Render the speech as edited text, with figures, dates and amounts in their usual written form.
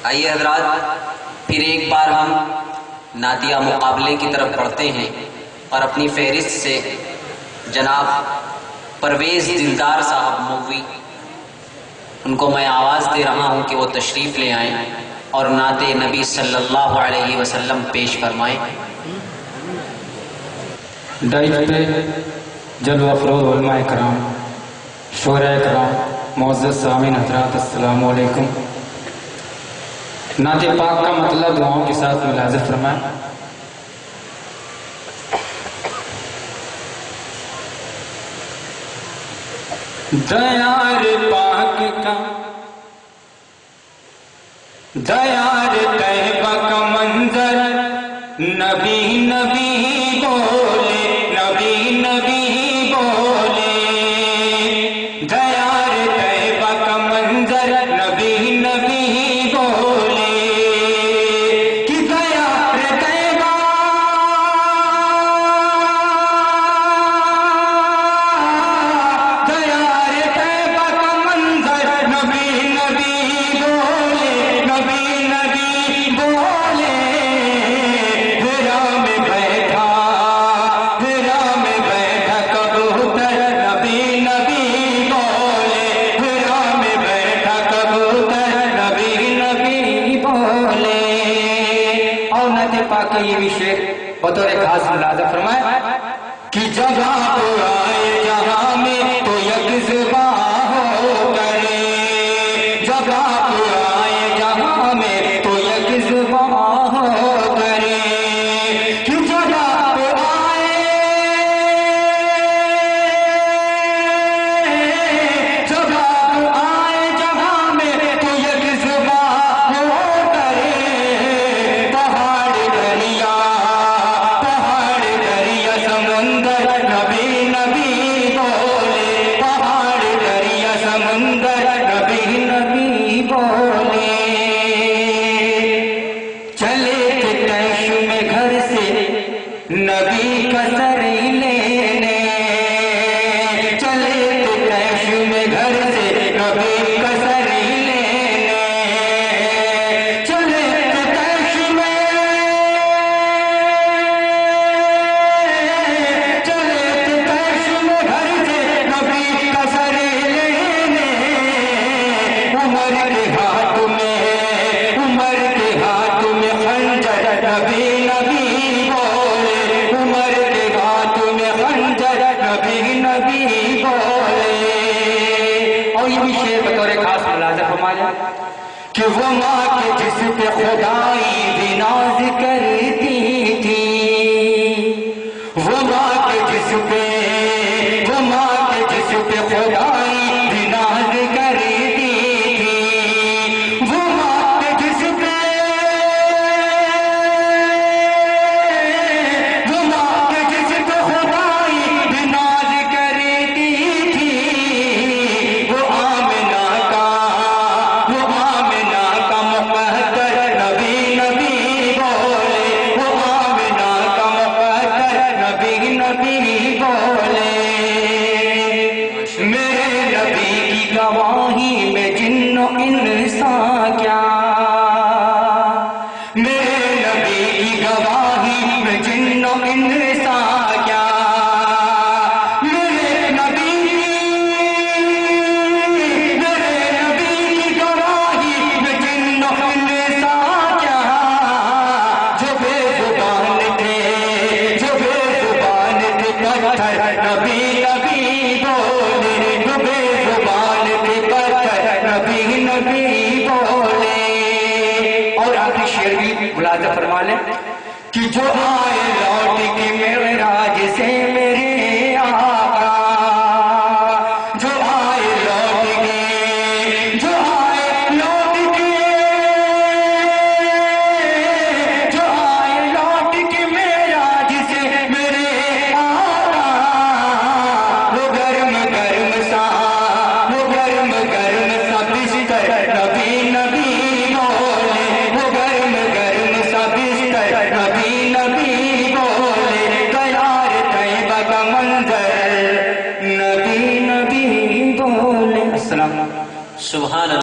آئیے حضرات، پھر ایک بار ہم نعتیہ مقابلے کی طرف بڑھتے ہیں اور اپنی فہرست سے جناب پرویز دلدار صاحب مغوی، ان کو میں آواز دے رہا ہوں کہ وہ تشریف لے آئیں اور نعت نبی صلی اللہ علیہ وسلم پیش فرمائیں۔ ڈائج پہ جلوہ افروز علماء کرام، شعراء کرام، معزز سامعین حضرات، السلام علیکم۔ نعت پاک کا مطلب دعاؤں کے ساتھ ملاحظہ فرمائیں۔ دیار پاک کا، دیار طیبہ کا منظر، نبی نبی بولے، نبی نبی بولے۔ دیار طیبہ کا منظر، نبی نبی بولے۔ کہ دیار طیبہ، دیار طیبہ کا منظر، نبی نبی بولے، نبی نبی بولے۔ ہرا میں بیٹھا، ہرا میں بیٹھا کبوتر، نبی نبی بولے۔ ہرا میں بیٹھا کبوتر، نبی نبی بولے۔ اور نعت پاک کا یہ بھی شعر بطور خاص ملاحظہ فرمائے کہ جگہ کو آئے جہاں میں تو یک زباں ہو کرے، جگہ کو آئے جہاں میں تو یک زباں ہو کرے۔ کہ جگہ کو آئے، جگہ کو آئے جہاں میں تو یک زباں ہو کرے۔ پہاڑ دریا، پہاڑ دریا سمندر، نبی نبی بولے۔ پہاڑ دریا سمندر، نبی نبی بولے۔ چلے تھے طیش میں گھر سے نبی کا سر لینے، چلے تھے طیش میں گھر سے نبی کا سر لینے۔ چلے تھے طیش میں، چلے تھے طیش میں گھر سے نبی کا سر لینے۔ عمر کے ہاتھ میں، عمر کے ہاتھ میں خنجر، نبی نبی بولے۔ عمر کے ہاتھ میں خنجر، نبی نبی بولے۔ اور یہ بھی شعر بطور خاص ملاحظہ فرمایا کہ وہ ماں کے جس پہ خدائی بھی ناز کرتی تھی، وہ ماں کے جس پہ، وہ ماں کے جس پہ خدائی بھی ناز کرتی تھی، وہ ماں کے جس پہ، وہ ماں کے جس پہ خدائی بھی ناز کرتی تھی۔ وہ آمنہ کا، وہ آمنہ کا مقدر، نبی نبی بولے۔ وہ آمنہ کا مقدر، نبی نبی بولے۔ میرے نبی کی گواہی میں جن و انسان کیا، میرے نبی کی گواہی میں جن و انسان کیا۔ میرے نبی، میرے نبی کی گواہی میں جن و انسان کیا۔ جو بے زبان تھے، جو بے زبان تھے پتھر، نبی نبی بولے۔ جو بے زبان تھے پتھر، نبی نبی بولے۔ اور آخری شعر بھی ملاحظہ فرما لیں کہ جو آئے لوٹ کے معراج سے میرے آقا، جو آئے لوٹ کے، جو آئے لوٹ کے، جو آئے لوٹ کے معراج سے میرے آقا۔ وہ گرم گرم سا، وہ گرم گرم سا بستر، نبی نبی بولے۔ وہ گرم گرم سا بستر، نبی نبی بولے۔ دیار طیبہ کا منظر، نبی نبی بولے۔ السلام علیکم۔ سبحان اللہ۔